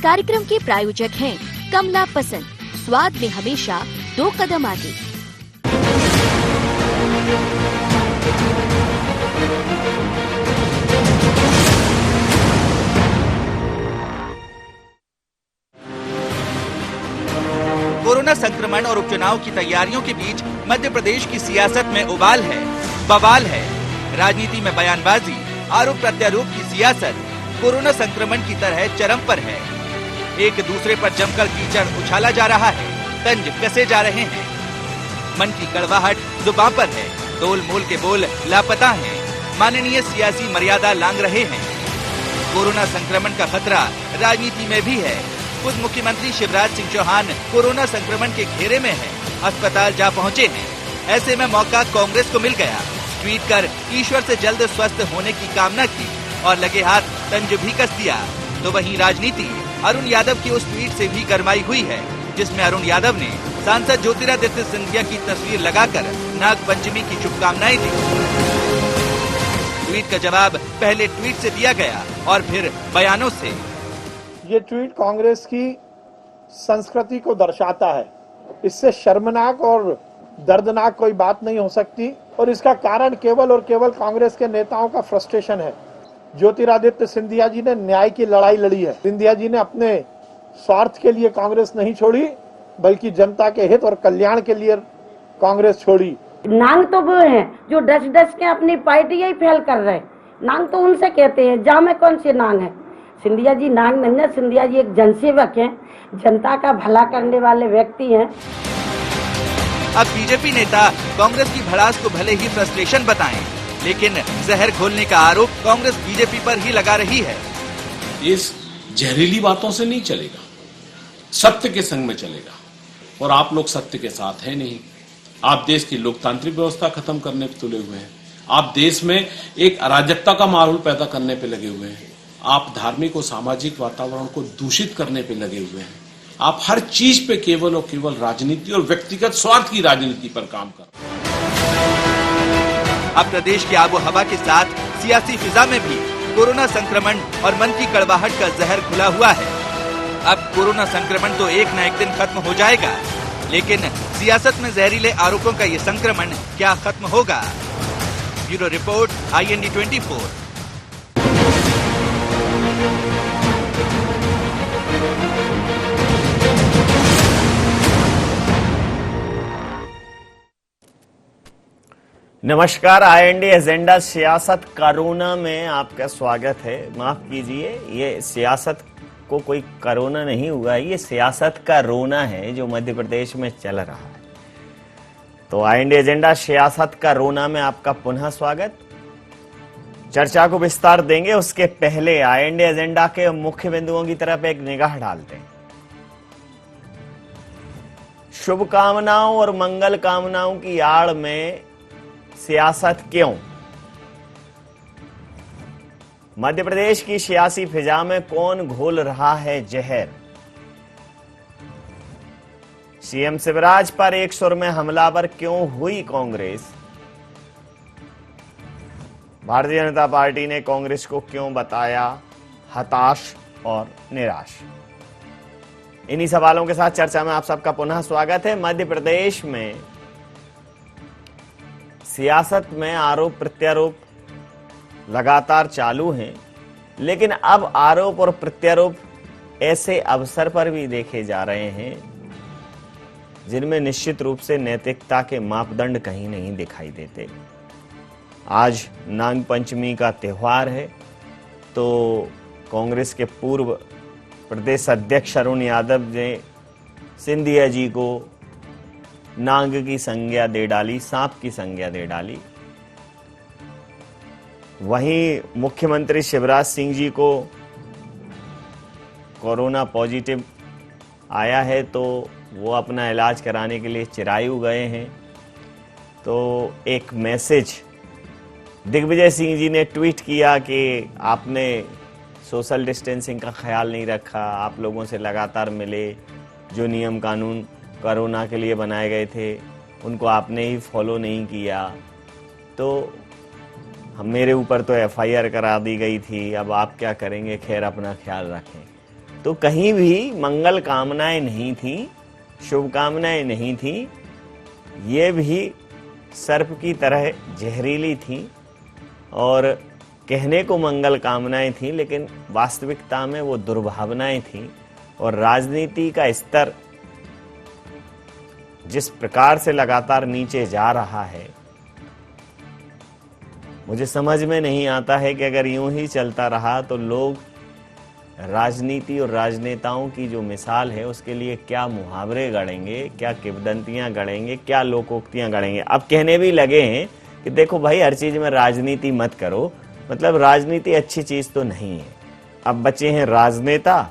कार्यक्रम के प्रायोजक हैं कमला पसंद, स्वाद में हमेशा 2 कदम आगे। कोरोना संक्रमण और उपचुनाव की तैयारियों के बीच मध्य प्रदेश की सियासत में उबाल है, बवाल है। राजनीति में बयानबाजी, आरोप प्रत्यारोप की सियासत कोरोना संक्रमण की तरह चरम पर है। एक दूसरे पर जमकर कीचड़ उछाला जा रहा है, तंज कसे जा रहे हैं। मन की कड़वाहट जुबां पर है, तोल मोल के बोल लापता हैं, माननीय सियासी मर्यादा लांघ रहे हैं। कोरोना संक्रमण का खतरा राजनीति में भी है। खुद मुख्यमंत्री शिवराज सिंह चौहान कोरोना संक्रमण के घेरे में हैं, अस्पताल जा पहुंचे हैं। ऐसे में मौका कांग्रेस को मिल गया। ट्वीट कर ईश्वर से जल्द स्वस्थ होने की कामना की और लगे हाथ तंज भी कस दिया। तो वहीं राजनीति अरुण यादव की उस ट्वीट से भी गरमाई हुई है, जिसमें अरुण यादव ने सांसद ज्योतिरादित्य सिंधिया की तस्वीर लगाकर नाग पंचमी की शुभकामनाएं दी। ट्वीट का जवाब पहले ट्वीट से दिया गया और फिर बयानों से। ये ट्वीट कांग्रेस की संस्कृति को दर्शाता है। इससे शर्मनाक और दर्दनाक कोई बात नहीं हो सकती और इसका कारण केवल और केवल कांग्रेस के नेताओं का फ्रस्ट्रेशन है। ज्योतिरादित्य सिंधिया जी ने न्याय की लड़ाई लड़ी है। सिंधिया जी ने अपने स्वार्थ के लिए कांग्रेस नहीं छोड़ी, बल्कि जनता के हित और कल्याण के लिए कांग्रेस छोड़ी। नांग तो वो हैं जो डस के अपनी पार्टी ही फेल कर रहे। नांग तो उनसे कहते हैं, जा में कौन से नांग है। सिंधिया जी नांग नहीं है, सिंधिया जी एक जनसेवक हैं, जनता का भला करने वाले व्यक्ति हैं। अब बीजेपी नेता कांग्रेस की भड़ास को भले ही फ्रस्ट्रेशन बताएं, लेकिन जहर घोलने का आरोप कांग्रेस बीजेपी पर ही लगा रही है। इस जहरीली बातों से नहीं चलेगा, सत्य के संग में चलेगा। और आप लोग सत्य के साथ हैं नहीं। आप देश की लोकतांत्रिक व्यवस्था खत्म करने पे तुले हुए हैं। आप देश में एक अराजकता का माहौल पैदा करने पे लगे हुए हैं। आप धार्मिक और सामाजिक वातावरण को दूषित करने पे लगे हुए हैं। आप हर चीज पे केवल और केवल राजनीति और व्यक्तिगत स्वार्थ की राजनीति पर काम कर रहे हैं। अब प्रदेश की आबो हवा के साथ सियासी फिजा में भी कोरोना संक्रमण और मन की कड़वाहट का जहर घुला हुआ है। अब कोरोना संक्रमण तो एक न एक दिन खत्म हो जाएगा, लेकिन सियासत में जहरीले आरोपों का ये संक्रमण क्या खत्म होगा? Bureau report, IND 24। नमस्कार, IND एजेंडा सियासत कोरोना में आपका स्वागत है। माफ कीजिए, ये सियासत को कोई कोरोना नहीं हुआ है, ये सियासत का रोना है जो मध्य प्रदेश में चल रहा है। तो IND एजेंडा सियासत का रोना में आपका पुनः स्वागत। चर्चा को विस्तार देंगे, उसके पहले IND एजेंडा के मुख्य बिंदुओं की तरफ एक निगाह डालते हैं। शुभकामनाओं और मंगल कामनाओं की आड़ में सियासत क्यों? मध्य प्रदेश की सियासी फिजा में कौन घोल रहा है जहर? सीएम शिवराज पर एक सुर में हमलावर क्यों हुई कांग्रेस? भारतीय जनता पार्टी ने कांग्रेस को क्यों बताया हताश और निराश? इन्हीं सवालों के साथ चर्चा में आप सबका पुनः स्वागत है। मध्य प्रदेश में सियासत में आरोप प्रत्यारोप लगातार चालू हैं, लेकिन अब आरोप और प्रत्यारोप ऐसे अवसर पर भी देखे जा रहे हैं जिनमें निश्चित रूप से नैतिकता के मापदंड कहीं नहीं दिखाई देते। आज नाग पंचमी का त्योहार है, तो कांग्रेस के पूर्व प्रदेश अध्यक्ष अरुण यादव ने सिंधिया जी को नाग की संज्ञा दे डाली, सांप की संज्ञा दे डाली। वहीं मुख्यमंत्री शिवराज सिंह जी को कोरोना पॉजिटिव आया है, तो वो अपना इलाज कराने के लिए चिरायू गए हैं। तो एक मैसेज दिग्विजय सिंह जी ने ट्वीट किया कि आपने सोशल डिस्टेंसिंग का ख्याल नहीं रखा, आप लोगों से लगातार मिले, जो नियम कानून कोरोना के लिए बनाए गए थे उनको आपने ही फॉलो नहीं किया, तो मेरे ऊपर तो FIR करा दी गई थी, अब आप क्या करेंगे, खैर अपना ख्याल रखें। तो कहीं भी मंगल कामनाएं नहीं थी, शुभकामनाएं नहीं थी। ये भी सर्प की तरह जहरीली थी और कहने को मंगल कामनाएं थी, लेकिन वास्तविकता में वो दुर्भावनाएं थी। और राजनीति का स्तर जिस प्रकार से लगातार नीचे जा रहा है, मुझे समझ में नहीं आता है कि अगर यूं ही चलता रहा तो लोग राजनीति और राजनेताओं की जो मिसाल है उसके लिए क्या मुहावरे गढ़ेंगे, क्या किंवदंतियां गढ़ेंगे, क्या लोकोक्तियां गढ़ेंगे। अब कहने भी लगे हैं कि देखो भाई, हर चीज में राजनीति मत करो, मतलब राजनीति अच्छी चीज तो नहीं है। अब बचे हैं राजनेता,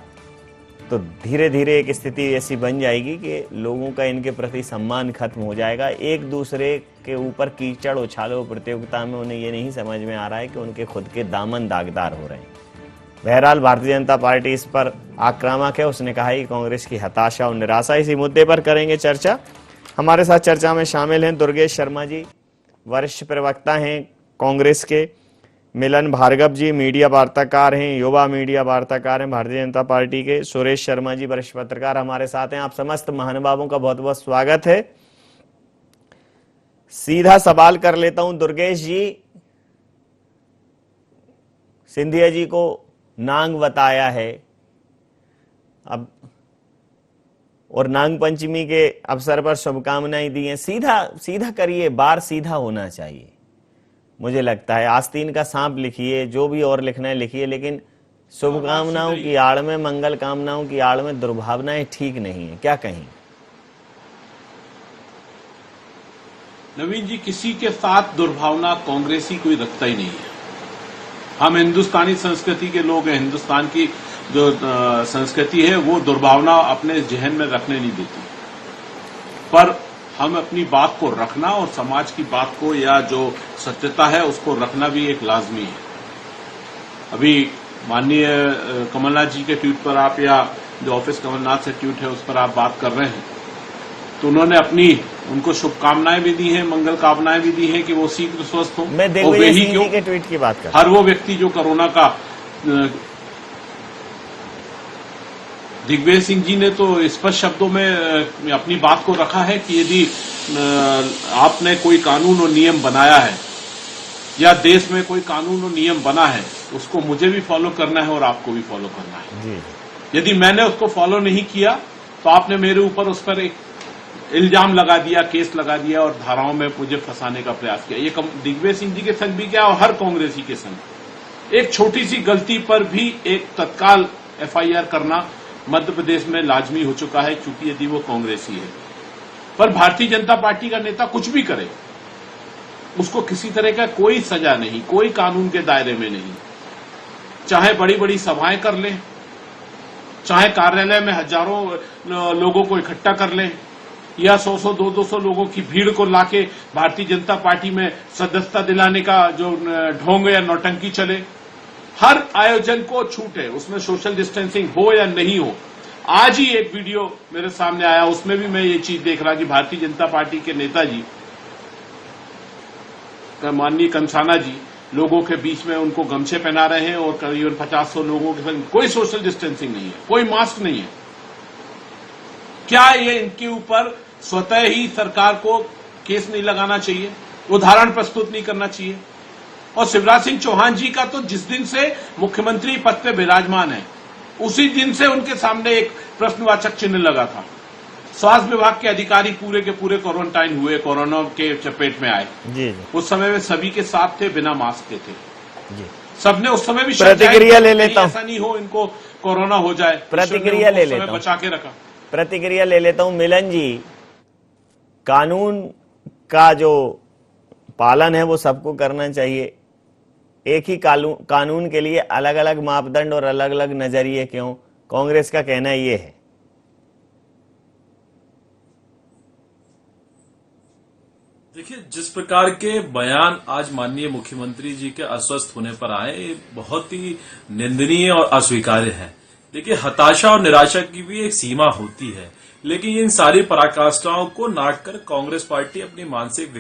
तो धीरे धीरे एक स्थिति ऐसी बन जाएगी कि लोगों का इनके प्रति सम्मान खत्म हो जाएगा। एक दूसरे के ऊपर कीचड़ उछालो प्रतियोगिता में उन्हें ये नहीं समझ में आ रहा है कि उनके खुद के दामन दागदार हो रहे हैं। बहरहाल भारतीय जनता पार्टी इस पर आक्रामक है। उसने कहा कि कांग्रेस की हताशा और निराशा, इसी मुद्दे पर करेंगे चर्चा। हमारे साथ चर्चा में शामिल हैं दुर्गेश शर्मा जी, वरिष्ठ प्रवक्ता हैं कांग्रेस के, मिलन भार्गव जी मीडिया वार्ताकार हैं, युवा मीडिया वार्ताकार हैं भारतीय जनता पार्टी के, सुरेश शर्मा जी वरिष्ठ पत्रकार हमारे साथ हैं। आप समस्त महानुभावों का बहुत बहुत स्वागत है। सीधा सवाल कर लेता हूं दुर्गेश जी, सिंधिया जी को नांग बताया है अब, और नांग पंचमी के अवसर पर शुभकामनाएं दी हैं। सीधा सीधा करिए, बार सीधा होना चाहिए। मुझे लगता है आस्तीन का सांप लिखिए, जो भी और लिखना है लिखिए, लेकिन शुभकामनाओं की आड़ में, मंगल कामनाओं की आड़ में दुर्भावनाएं ठीक नहीं है। क्या कहें नवीन जी? किसी के साथ दुर्भावना कांग्रेसी कोई रखता ही नहीं है। हम हिंदुस्तानी संस्कृति के लोग हैं। हिंदुस्तान की जो संस्कृति है वो दुर्भावना अपने जहन में रखने नहीं देती, पर हम अपनी बात को रखना और समाज की बात को या जो सत्यता है उसको रखना भी एक लाजमी है। अभी माननीय कमलनाथ जी के ट्वीट पर आप, या जो ऑफिस कमलनाथ से ट्वीट है उस पर आप बात कर रहे हैं, तो उन्होंने उनको शुभकामनाएं भी दी हैं, मंगल कामनाएं भी दी हैं कि वो शीघ्र स्वस्थ हो। मैं दिग्विजय सिंह जी के ट्वीट की बात कर रहा हूं। हर वो व्यक्ति जो कोरोना का, दिग्विजय सिंह जी ने तो स्पष्ट शब्दों में अपनी बात को रखा है कि यदि आपने कोई कानून और नियम बनाया है या देश में कोई कानून और नियम बना है, उसको मुझे भी फॉलो करना है और आपको भी फॉलो करना है। जी। यदि मैंने उसको फॉलो नहीं किया तो आपने मेरे ऊपर उस पर एक इल्जाम लगा दिया, केस लगा दिया और धाराओं में मुझे फंसाने का प्रयास किया। ये दिग्विजय सिंह जी के संग भी क्या और हर कांग्रेसी के संग एक छोटी सी गलती पर भी एक तत्काल एफआईआर करना मध्य प्रदेश में लाजमी हो चुका है, क्योंकि यदि वो कांग्रेसी है। पर भारतीय जनता पार्टी का नेता कुछ भी करे, उसको किसी तरह का कोई सजा नहीं, कोई कानून के दायरे में नहीं। चाहे बड़ी बड़ी सभाएं कर लें, चाहे कार्यालय में हजारों लोगों को इकट्ठा कर लें, या 100-100, 200 लोगों की भीड़ को लाके भारतीय जनता पार्टी में सदस्यता दिलाने का जो ढोंग या नौटंकी चले, हर आयोजन को छूट है। उसमें सोशल डिस्टेंसिंग हो या नहीं हो। आज ही एक वीडियो मेरे सामने आया, उसमें भी मैं ये चीज देख रहा कि भारतीय जनता पार्टी के नेताजी माननीय कंसाना जी लोगों के बीच में उनको गमछे पहना रहे हैं और करीबन 50-100 लोगों के संग कोई सोशल डिस्टेंसिंग नहीं है, कोई मास्क नहीं है। क्या ये इनके ऊपर स्वतः ही सरकार को केस नहीं लगाना चाहिए, उदाहरण प्रस्तुत नहीं करना चाहिए? और शिवराज सिंह चौहान जी का तो जिस दिन से मुख्यमंत्री पद पे विराजमान है, उसी दिन से उनके सामने एक प्रश्नवाचक चिन्ह लगा था। स्वास्थ्य विभाग के अधिकारी पूरे के पूरे क्वारंटाइन हुए, कोरोना के चपेट में आए। जी। उस समय में सभी के साथ थे, बिना मास्क के थे। जी। सबने उस समय भी प्रतिक्रिया ले लेता हूं, ऐसा नहीं हो इनको कोरोना हो जाए, प्रतिक्रिया ले लेता हूं, बचा के रखा। प्रतिक्रिया ले लेता हूं। मिलन जी, कानून का जो पालन है वो सबको करना चाहिए। एक ही कानून के लिए अलग अलग मापदंड और अलग अलग नजरिए क्यों? कांग्रेस का कहना ये है। देखिए, जिस प्रकार के बयान आज माननीय मुख्यमंत्री जी के अस्वस्थ होने पर आए, ये बहुत ही निंदनीय और अस्वीकार्य है। देखिए, हताशा और निराशा की भी एक सीमा होती है, लेकिन इन सारी पराकाष्ठाओं को नाट कर कांग्रेस पार्टी अपनी मानसिक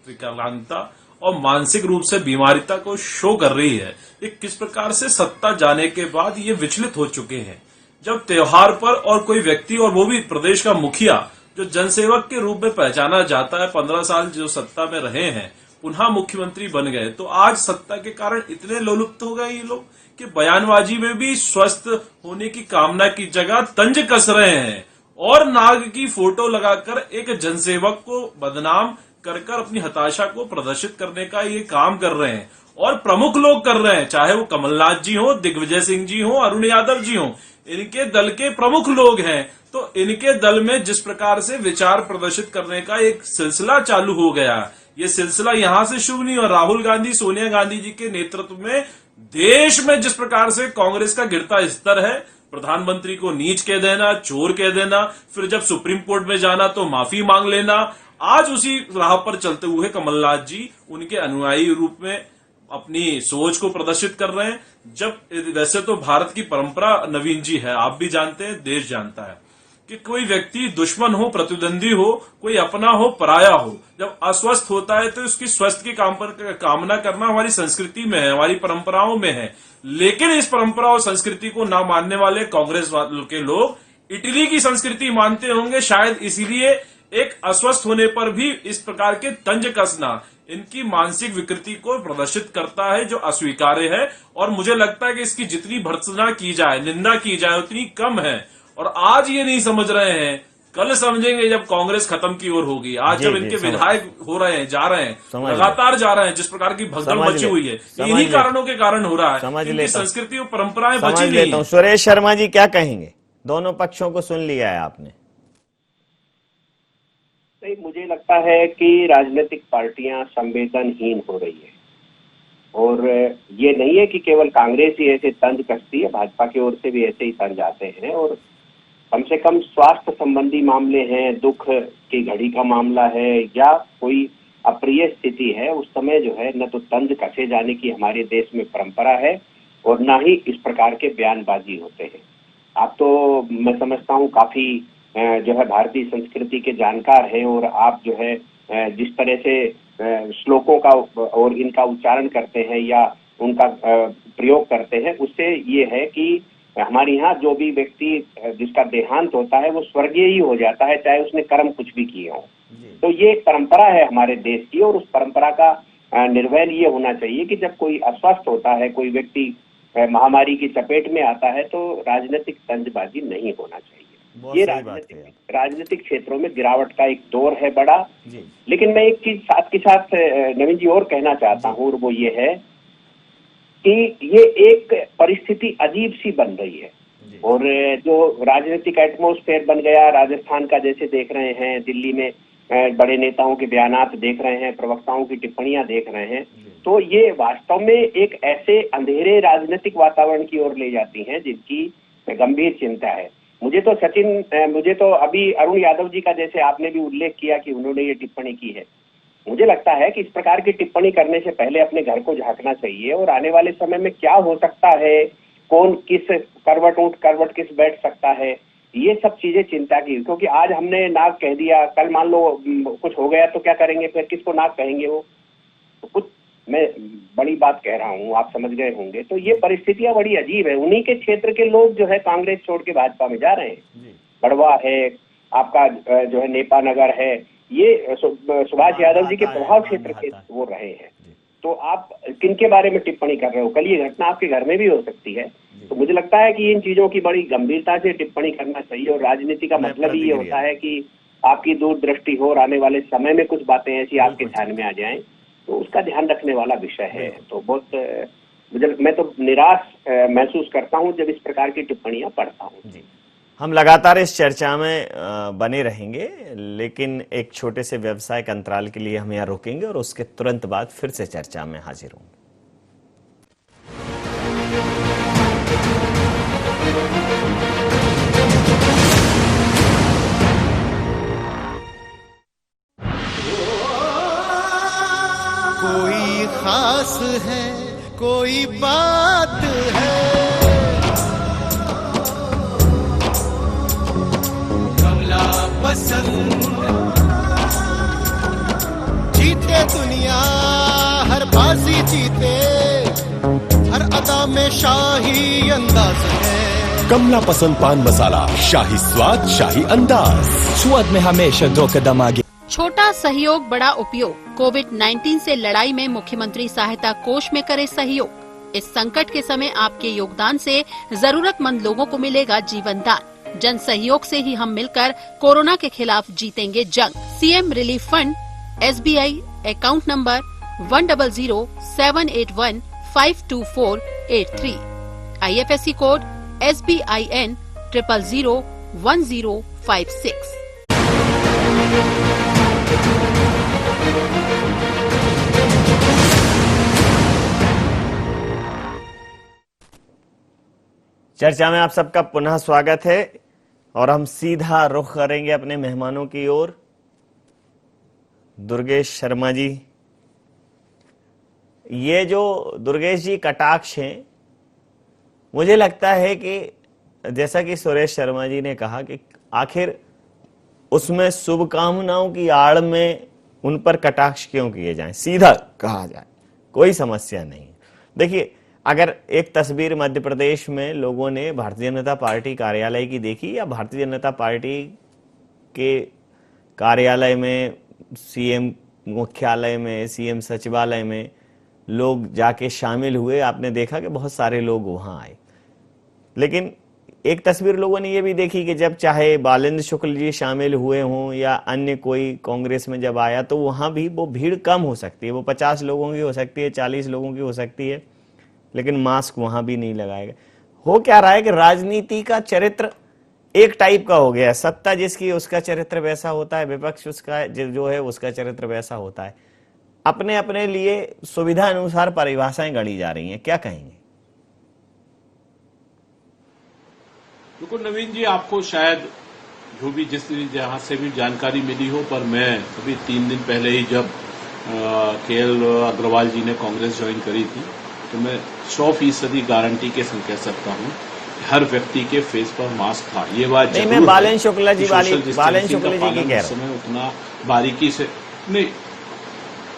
विकलांगता और मानसिक रूप से बीमारिता को शो कर रही है। ये किस प्रकार से सत्ता जाने के बाद ये विचलित हो चुके हैं। जब त्योहार पर और कोई व्यक्ति, और वो भी प्रदेश का मुखिया, जो जनसेवक के रूप में पहचाना जाता है, 15 साल जो सत्ता में रहे हैं, पुनः मुख्यमंत्री बन गए, तो आज सत्ता के कारण इतने लोलुप्त हो गए ये लोग कि बयानबाजी में भी स्वस्थ होने की कामना की जगह तंज कस रहे हैं और नाग की फोटो लगाकर एक जनसेवक को बदनाम कर अपनी हताशा को प्रदर्शित करने का ये काम कर रहे हैं। और प्रमुख लोग कर रहे हैं, चाहे वो कमलनाथ जी हो, दिग्विजय सिंह जी हो, अरुण यादव जी हो, इनके दल के प्रमुख लोग हैं। तो इनके दल में जिस प्रकार से विचार प्रदर्शित करने का एक सिलसिला चालू हो गया, ये सिलसिला यहां से शुरू नहीं। और राहुल गांधी, सोनिया गांधी जी के नेतृत्व में देश में जिस प्रकार से कांग्रेस का गिरता स्तर है, प्रधानमंत्री को नीच कह देना, चोर कह देना, फिर जब सुप्रीम कोर्ट में जाना तो माफी मांग लेना, आज उसी राह पर चलते हुए कमलनाथ जी उनके अनुयायी रूप में अपनी सोच को प्रदर्शित कर रहे हैं। जब वैसे तो भारत की परंपरा, नवीन जी, है, आप भी जानते हैं, देश जानता है कि कोई व्यक्ति दुश्मन हो, प्रतिद्वंदी हो, कोई अपना हो, पराया हो, जब अस्वस्थ होता है तो उसकी स्वास्थ्य की कामना करना हमारी संस्कृति में है, हमारी परंपराओं में है। लेकिन इस परंपरा और संस्कृति को ना मानने वाले कांग्रेस के लोग इटली की संस्कृति मानते होंगे, शायद इसीलिए एक अस्वस्थ होने पर भी इस प्रकार के तंज कसना इनकी मानसिक विकृति को प्रदर्शित करता है, जो अस्वीकार्य है। और मुझे लगता है कि इसकी जितनी भर्त्सना की जाए, निंदा की जाए, उतनी कम है। और आज ये नहीं समझ रहे हैं, कल समझेंगे जब कांग्रेस खत्म की ओर होगी। आज जब इनके विधायक हो रहे हैं, जा रहे हैं, लगातार जा रहे हैं, जिस प्रकार की भगदड़ मची हुई है, इन्हीं कारणों के कारण हो रहा है। इनकी संस्कृति और परंपराएं बची नहीं है। सुरेश शर्मा जी क्या कहेंगे? दोनों पक्षों को सुन लिया है आपने। नहीं, मुझे लगता है कि राजनीतिक पार्टियां संवेदनहीन हो रही है। और ये नहीं है कि केवल कांग्रेस ही ऐसे तंज कसती है, भाजपा की ओर से भी ऐसे ही तंज आते हैं। और कम से कम स्वास्थ्य संबंधी मामले हैं, दुख की घड़ी का मामला है, या कोई अप्रिय स्थिति है, उस समय जो है न तो तंज कसे जाने की हमारे देश में परंपरा है और न ही इस प्रकार के बयानबाजी होते हैं। आप तो, मैं समझता हूँ, काफी जो है भारतीय संस्कृति के जानकार हैं, और आप जो है जिस तरह से श्लोकों का और इनका उच्चारण करते हैं या उनका प्रयोग करते हैं, उससे ये है कि हमारे यहाँ जो भी व्यक्ति जिसका देहांत होता है वो स्वर्गीय ही हो जाता है, चाहे उसने कर्म कुछ भी किए हों। तो ये एक परंपरा है हमारे देश की, और उस परंपरा का निर्वहन ये होना चाहिए कि जब कोई अस्वस्थ होता है, कोई व्यक्ति महामारी की चपेट में आता है, तो राजनीतिक तंजबाजी नहीं होना चाहिए। ये राजनीतिक क्षेत्रों में गिरावट का एक दौर है बड़ा। लेकिन मैं एक चीज साथ के साथ नवीन जी और कहना चाहता हूँ, और वो ये है कि ये एक परिस्थिति अजीब सी बन रही है, और जो राजनीतिक एटमॉस्फेयर बन गया राजस्थान का, जैसे देख रहे हैं, दिल्ली में बड़े नेताओं के बयानात देख रहे हैं, प्रवक्ताओं की टिप्पणियां देख रहे हैं, तो ये वास्तव में एक ऐसे अंधेरे राजनीतिक वातावरण की ओर ले जाती हैं जिनकी गंभीर चिंता है। मुझे तो अभी अरुण यादव जी का, जैसे आपने भी उल्लेख किया कि उन्होंने ये टिप्पणी की है, मुझे लगता है कि इस प्रकार की टिप्पणी करने से पहले अपने घर को झांकना चाहिए, और आने वाले समय में क्या हो सकता है, कौन किस करवट किस बैठ सकता है, ये सब चीजें चिंता की। क्योंकि आज हमने नाग कह दिया, कल मान लो कुछ हो गया तो क्या करेंगे, फिर किसको नाग कहेंगे वो? तो कुछ मैं बड़ी बात कह रहा हूँ, आप समझ गए होंगे। तो ये परिस्थितियां बड़ी अजीब है। उन्हीं के क्षेत्र के लोग जो है कांग्रेस छोड़ के भाजपा में जा रहे हैं। बड़वा है, आपका जो है नेपा नगर है, ये सुभाष यादव जी के प्रभाव क्षेत्र के वो रहे हैं। तो आप किनके बारे में टिप्पणी कर रहे हो? कल ये घटना आपके घर में भी हो सकती है। तो मुझे लगता है कि इन चीजों की बड़ी गंभीरता से टिप्पणी करना चाहिए, और राजनीति का मतलब ही ये होता है कि आपकी दूरदृष्टि हो और आने वाले समय में कुछ बातें ऐसी आपके ध्यान में आ जाएं, तो उसका ध्यान रखने वाला विषय है। तो बहुत मैं तो निराश महसूस करता हूं जब इस प्रकार की टिप्पणियां पढ़ता हूं। हम लगातार इस चर्चा में बने रहेंगे, लेकिन एक छोटे से व्यावसायिक अंतराल के लिए हम यहाँ रोकेंगे और उसके तुरंत बाद फिर से चर्चा में हाजिर होंगे। कोई खास है, कोई बात है, कमला पसंद। जीते दुनिया हर बाजी जीते, हर अदा में शाही अंदाज है। कमला पसंद पान मसाला, शाही स्वाद, शाही अंदाज, स्वाद में हमेशा 2 कदम आगे। छोटा सहयोग बड़ा उपयोग। कोविड-19 से लड़ाई में मुख्यमंत्री सहायता कोष में करे सहयोग। इस संकट के समय आपके योगदान से जरूरतमंद लोगों को मिलेगा जीवन दान। जन सहयोग से ही हम मिलकर कोरोना के खिलाफ जीतेंगे जंग। CM relief fund, SBI account number 10078152483, IFSC code SBIN 0001056। चर्चा में आप सबका पुनः स्वागत है और हम सीधा रुख करेंगे अपने मेहमानों की ओर। दुर्गेश शर्मा जी, ये जो दुर्गेश जी कटाक्ष हैं, मुझे लगता है कि जैसा कि सुरेश शर्मा जी ने कहा कि आखिर उसमें शुभकामनाओं की आड़ में उन पर कटाक्ष क्यों किए जाएं, सीधा कहा जाए, कोई समस्या नहीं। देखिए, अगर एक तस्वीर मध्य प्रदेश में लोगों ने भारतीय जनता पार्टी कार्यालय की देखी या भारतीय जनता पार्टी के कार्यालय में, सीएम मुख्यालय में, सीएम सचिवालय में लोग जाके शामिल हुए, आपने देखा कि बहुत सारे लोग वहां आए। लेकिन एक तस्वीर लोगों ने ये भी देखी कि जब चाहे बालेंद्र शुक्ल जी शामिल हुए हों या अन्य कोई कांग्रेस में जब आया, तो वहां भी वो भीड़ कम हो सकती है, वो 50 लोगों की हो सकती है, 40 लोगों की हो सकती है, लेकिन मास्क वहां भी नहीं लगाएगा। हो क्या रहा है कि राजनीति का चरित्र एक टाइप का हो गया है। सत्ता जिसकी उसका चरित्र वैसा होता है, विपक्ष उसका जो है उसका चरित्र वैसा होता है। अपने अपने लिए सुविधा अनुसार परिभाषाएं गढ़ी जा रही हैं, क्या कहेंगे? देखो नवीन जी, आपको शायद जो भी जहां से भी जानकारी मिली हो, पर मैं अभी 3 दिन पहले ही जब KL अग्रवाल जी ने कांग्रेस ज्वाइन करी थी, तो मैं 100% गारंटी के संग कह सकता हूं हर व्यक्ति के फेस पर मास्क था। ये बात नहीं, मैं बालेंद्र शुक्ला जी की कह रहा हूं। उतना बारीकी से नहीं,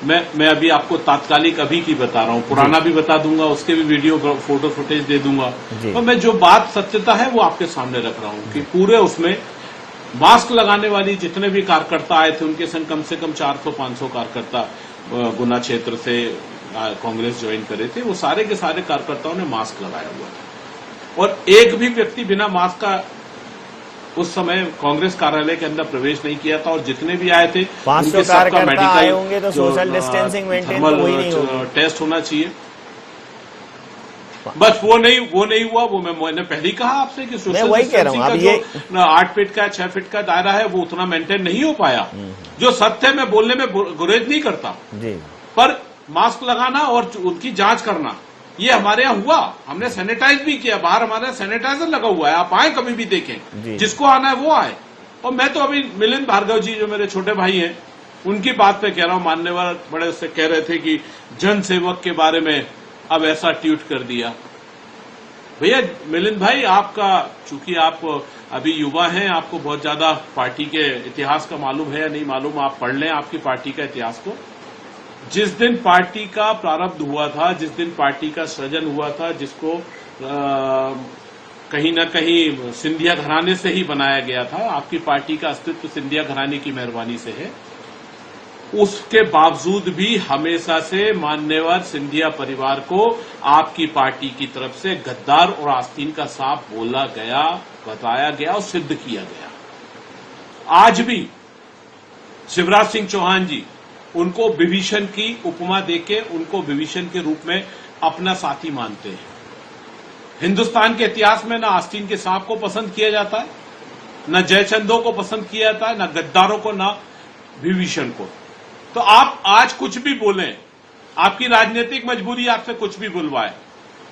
मैं अभी आपको तात्कालिक अभी की बता रहा हूं, पुराना भी बता दूंगा, उसके भी वीडियो फोटो फुटेज दे दूंगा। तो मैं जो बात सत्यता है वो आपके सामने रख रहा हूं कि पूरे उसमें मास्क लगाने वाली जितने भी कार्यकर्ता आए थे, उनके संग कम से कम 400-500 कार्यकर्ता गुना क्षेत्र से कांग्रेस ज्वाइन करे थे। वो सारे के सारे कार्यकर्ताओं ने मास्क लगाया हुआ था और एक भी व्यक्ति बिना मास्क का उस समय कांग्रेस कार्यालय के अंदर प्रवेश नहीं किया था। और जितने भी आए थे 500 कार्यकर्ता आए होंगे, तो सोशल डिस्टेंसिंग मेंटेन तो हुई नहीं होगी, टेस्ट होना चाहिए। बस वो नहीं हुआ। वो मैंने पहले ही कहा आपसे कि सोशल डिस्टेंसिंग का जो 8 फीट का 6 फीट का दायरा है वो उतना मेंटेन नहीं हो पाया। जो सत्य है, मैं बोलने में गुरेज नहीं करता, पर मास्क लगाना और उनकी जांच करना ये हमारे यहाँ हुआ। हमने सैनिटाइज भी किया, बाहर हमारे सैनिटाइजर लगा हुआ है, आप आए कभी भी देखें, जिसको आना है वो आए। और मैं तो अभी मिलिंद भार्गव जी जो मेरे छोटे भाई हैं, उनकी बात पे कह रहा हूं। मान्यवर बड़े उससे कह रहे थे कि जन सेवक के बारे में अब ऐसा ट्वीट कर दिया। भैया मिलिंद भाई, आपका चूंकि आप अभी युवा हैं, आपको बहुत ज्यादा पार्टी के इतिहास का मालूम है या नहीं मालूम, आप पढ़ लें आपकी पार्टी का इतिहास को। जिस दिन पार्टी का प्रारब्ध हुआ था, जिस दिन पार्टी का सृजन हुआ था, जिसको कहीं ना कहीं सिंधिया घराने से ही बनाया गया था, आपकी पार्टी का अस्तित्व सिंधिया घराने की मेहरबानी से है, उसके बावजूद भी हमेशा से मान्यवर सिंधिया परिवार को आपकी पार्टी की तरफ से गद्दार और आस्तीन का सांप बोला गया, बताया गया और सिद्ध किया गया। आज भी शिवराज सिंह चौहान जी उनको विभीषण की उपमा देके उनको विभीषण के रूप में अपना साथी मानते हैं। हिंदुस्तान के इतिहास में न आस्तीन के सांप को पसंद किया जाता है, न जयचंदों को पसंद किया जाता है, न गद्दारों को, न विभीषण को। तो आप आज कुछ भी बोलें, आपकी राजनीतिक मजबूरी आपसे कुछ भी बुलवाए,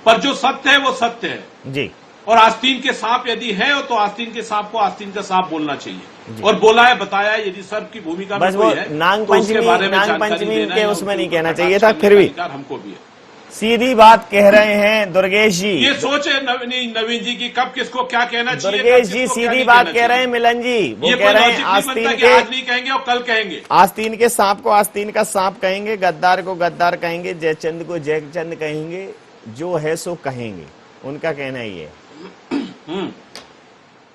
पर जो सत्य है वो सत्य है जी। और आस्तीन के सांप यदि है तो आस्तीन के सांप को आस्तीन का सांप बोलना चाहिए। और बोला है, बताया है, यदि सर्व की भूमिका में कोई है नाग तो उसके बारे में पंचमी के उसमें नहीं कहना चाहिए था, फिर भी हमको भी है। सीधी बात कह रहे हैं दुर्गेश जी। ये सोच है नवीन जी की कब किसको क्या कहना चाहिए। दुर्गेश जी सीधी बात कह रहे हैं मिलन जी, वो कह रहे हैं आस्तीन के आज नहीं कहेंगे और कल कहेंगे। आस्तीन के सांप को आस्तीन का सांप कहेंगे, गद्दार को गद्दार कहेंगे, जयचंद को जयचंद कहेंगे, जो है सो कहेंगे। उनका कहना ही है।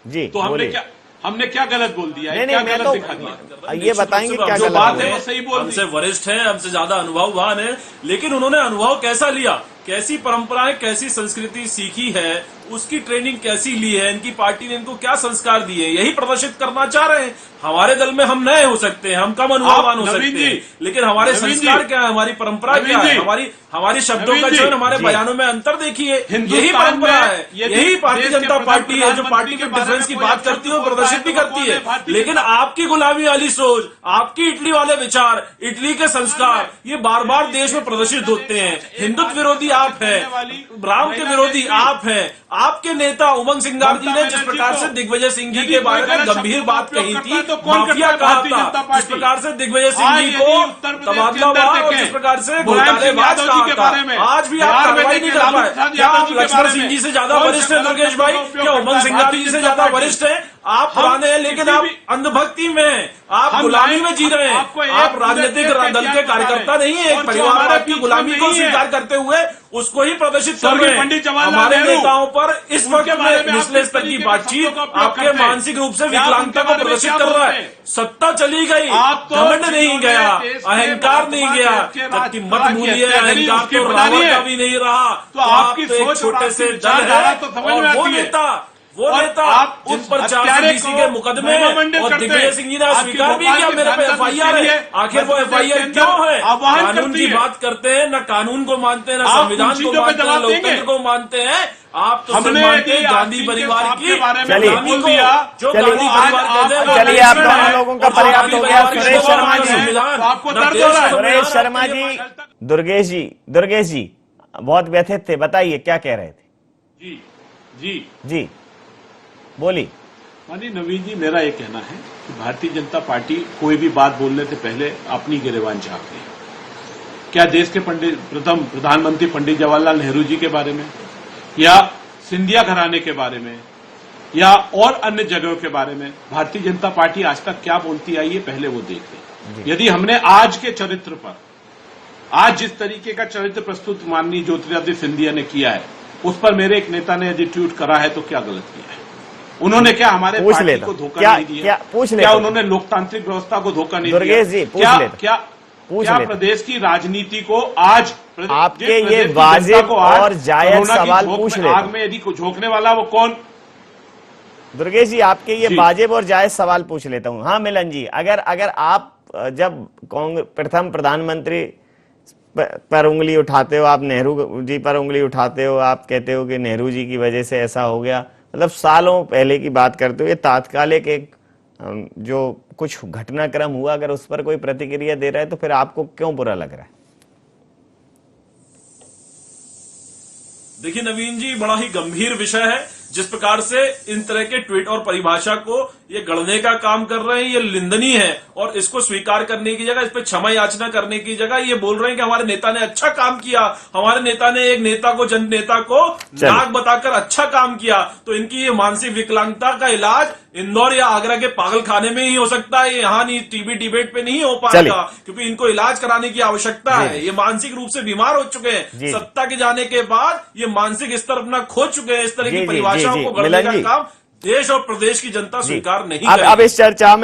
जी तो बोलिए। हमने क्या गलत बोल दिया है? नहीं, क्या मैं गलत तो दिखा दिया? ये बताएंगे क्या जो गलत बात हुआ? है वो सही बोल हमसे वरिष्ठ हैं, हमसे ज्यादा अनुभववान है, लेकिन उन्होंने अनुभव कैसा लिया, कैसी परंपराएं, कैसी संस्कृति सीखी है, उसकी ट्रेनिंग कैसी ली है, इनकी पार्टी ने इनको क्या संस्कार दिए, यही प्रदर्शित करना चाह रहे हैं। हमारे दल में हम नए हो सकते हैं, हम कम अनुभववान हो सकते हैं, लेकिन हमारे संस्कार क्या है, हमारी परंपरा क्या है, हमारी शब्दों का चयन, हमारे बयानों में अंतर देखिए, यही परंपरा है, यही भारतीय जनता पार्टी है जो पार्टी के डिफरेंस की बात करती है और प्रदर्शित भी करती है। लेकिन आपकी गुलामी वाली सोच, आपकी इटली वाले विचार, इटली के संस्कार, ये बार बार देश में प्रदर्शित होते हैं। हिंदुत्व विरोधी आप हैं, राम के विरोधी आप हैं। आपके नेता उमंग सिंगार जी ने जिस प्रकार से दिग्विजय सिंह जी के बारे में गंभीर बात कही थी, माफिया कहा था, जिस प्रकार से दिग्विजय सिंह जी को तबादलावाद और जिस प्रकार से घोटालेबाज कहा था, आज भी आप कार्रवाई नहीं कर पाए। क्या आप लक्ष्मण सिंह जी से ज्यादा वरिष्ठ हैं दुर्गेश भाई? क्या उमंग सिंगार जी से ज्यादा वरिष्ठ हैं? आप पुराने हैं, लेकिन आप अंधभक्ति में हैं, आप गुलामी में जी रहे हैं। आप राजनीतिक दल के कार्यकर्ता नहीं है, एक परिवारवाद की गुलामी को स्वीकार करते हुए उसको ही प्रदर्शित कर रहे हैं। हमारे नेताओं पर इस वक्त में निचले स्तर की बातचीत आपके मानसिक रूप से विकलांगता को प्रदर्शित कर रहा है। सत्ता चली गई, घमंड नहीं गया, अहंकार नहीं गया, जबकि मत भूलिए अहंकार तो रावण का भी नहीं रहा। तो आप तो एक छोटे से दल है, और वो नेता जिन पर 420 के मुकदमे और दिग्विजय सिंह जी ने स्वीकार भी किया मेरे पे FIR है, आखिर वो FIR क्यों है? कानून की बात करते हैं, न कानून को मानते हैं, न संविधान को मानते हैं, लोकतंत्र को मानते हैं। आप तो सिर्फ मानते हैं गांधी परिवार की, जो गांधी परिवार कहते हैं। चलिए, आप दोनों लोगों का पर्याप्त हो गया। सुरेश शर्मा जी, सुरेश शर्मा जी, दुर्गेश जी बहुत व्यथित थे, बताइए क्या कह रहे थे? जी बोली। माननीय नवीन जी, मेरा ये कहना है कि भारतीय जनता पार्टी कोई भी बात बोलने से पहले अपनी गिरेबान झांकती है। क्या देश के प्रथम प्रधानमंत्री पंडित जवाहरलाल नेहरू जी के बारे में, या सिंधिया घराने के बारे में, या और अन्य जगहों के बारे में भारतीय जनता पार्टी आज तक क्या बोलती आई है, पहले वो देख ले। यदि हमने आज के चरित्र पर, आज जिस तरीके का चरित्र प्रस्तुत माननीय ज्योतिरादित्य सिंधिया ने किया है, उस पर मेरे एक नेता ने यदि ट्वीट करा है तो क्या गलत किया है? उन्होंने क्या हमारे पार्टी को धोखा नहीं दिया? क्या उन्होंने लोकतांत्रिक व्यवस्था को धोखा नहीं दिया? क्या प्रदेश की राजनीति को आज आपके ये वाजिब और जायज सवाल पूछ लेता हूं। आग में यदि झोंकने वाला वो कौन? दुर्गेश जी, आपके ये वाजिब और जायज सवाल पूछ लेता हूं। हाँ मिलन जी, अगर आप जब प्रथम प्रधानमंत्री पर उंगली उठाते हो, आप नेहरू जी पर उंगली उठाते हो, आप कहते हो कि नेहरू जी की वजह से ऐसा हो गया, मतलब सालों पहले की बात करते हो, ये तात्कालिक एक जो कुछ घटनाक्रम हुआ, अगर उस पर कोई प्रतिक्रिया दे रहा है तो फिर आपको क्यों बुरा लग रहा है? देखिए नवीन जी, बड़ा ही गंभीर विषय है। जिस प्रकार से इन तरह के ट्वीट और परिभाषा को ये गढ़ने का काम कर रहे हैं, ये निंदनीय है। और इसको स्वीकार करने की जगह, इस पर क्षमा याचना करने की जगह ये बोल रहे हैं कि हमारे नेता ने अच्छा काम किया, हमारे नेता ने एक नेता को, जन नेता को नाक बताकर अच्छा काम किया। तो इनकी ये मानसिक विकलांगता का इलाज इंदौर या आगरा के पागल खाने में ही हो सकता है, यहाँ नहीं, टीवी डिबेट पे नहीं हो पाएगा, क्योंकि इनको इलाज कराने की आवश्यकता है। ये मानसिक रूप से बीमार हो चुके हैं, सत्ता के जाने के बाद ये मानसिक स्तर अपना खो चुके हैं। इस तरह की परिभाषाओं को गढ़ने का काम देश और प्रदेश की जनता स्वीकार नहीं करेगी। अब इस चर्चा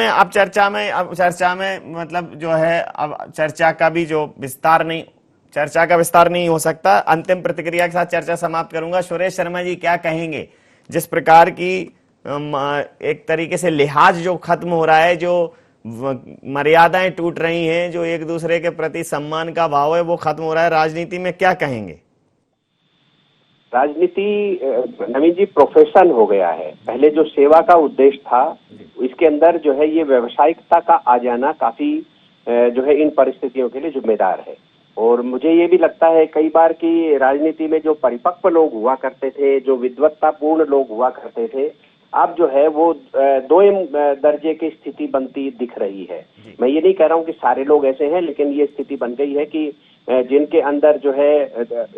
में मतलब जो है, अब चर्चा का विस्तार नहीं हो सकता। अंतिम प्रतिक्रिया के साथ चर्चा समाप्त करूंगा। सुरेश शर्मा जी क्या कहेंगे, जिस प्रकार की एक तरीके से लिहाज जो खत्म हो रहा है, जो मर्यादाएं टूट रही हैं, जो एक दूसरे के प्रति सम्मान का भाव है वो खत्म हो रहा है, राजनीति में क्या कहेंगे? राजनीति नवीन जी प्रोफेशन हो गया है। पहले जो सेवा का उद्देश्य था, इसके अंदर जो है ये व्यावसायिकता का आ जाना काफी जो है इन परिस्थितियों के लिए जिम्मेदार है। और मुझे ये भी लगता है कई बार कि राजनीति में जो परिपक्व लोग हुआ करते थे, जो विद्वत्तापूर्ण लोग हुआ करते थे, अब जो है वो दोयम दर्जे की स्थिति बनती दिख रही है। मैं ये नहीं कह रहा हूँ कि सारे लोग ऐसे हैं, लेकिन ये स्थिति बन गई है कि जिनके अंदर जो है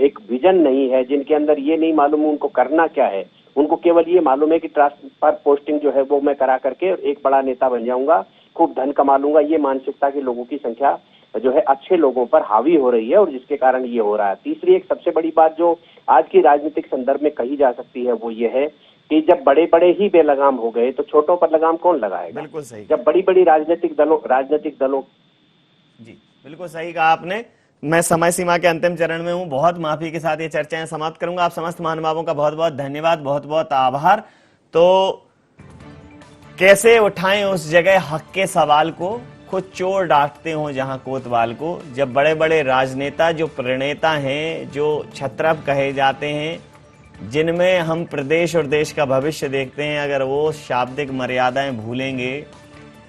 एक विजन नहीं है, जिनके अंदर ये नहीं मालूम उनको करना क्या है, उनको केवल ये मालूम है कि ट्रांसफर पोस्टिंग जो है वो मैं करा करके एक बड़ा नेता बन जाऊंगा, खूब धन कमा लूंगा, ये मानसिकता के लोगों की संख्या जो है अच्छे लोगों पर हावी हो रही है, और जिसके कारण ये हो रहा है। तीसरी एक सबसे बड़ी बात जो आज की राजनीतिक संदर्भ में कही जा सकती है वो ये है कि जब बड़े बड़े ही बेलगाम हो गए तो छोटों पर लगाम कौन लगाएगा? बिल्कुल सही। जब बड़ी बड़ी राजनीतिक दलों जी बिल्कुल सही कहा आपने। मैं समय सीमा के अंतिम चरण में हूं, बहुत माफी के साथ ये चर्चाएं समाप्त करूंगा। आप समस्त महानुभावों का बहुत बहुत धन्यवाद, बहुत बहुत आभार। तो कैसे उठाएं उस जगह हक के सवाल को, खुद चोर डांटते हो जहां कोतवाल को, जब बड़े बड़े राजनेता जो प्रणेता हैं, जो छत्रप कहे जाते हैं, जिनमें हम प्रदेश और देश का भविष्य देखते हैं, अगर वो शाब्दिक मर्यादाएं भूलेंगे,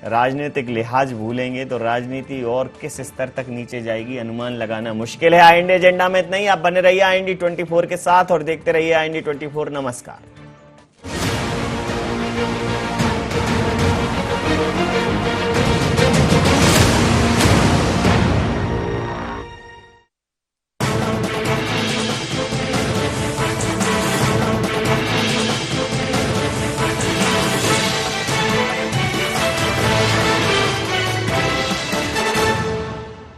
राजनीतिक लिहाज भूलेंगे तो राजनीति और किस स्तर तक नीचे जाएगी अनुमान लगाना मुश्किल है। IND एजेंडा में इतना ही। आप बने रहिए IND 24 के साथ और देखते रहिए IND 24। नमस्कार।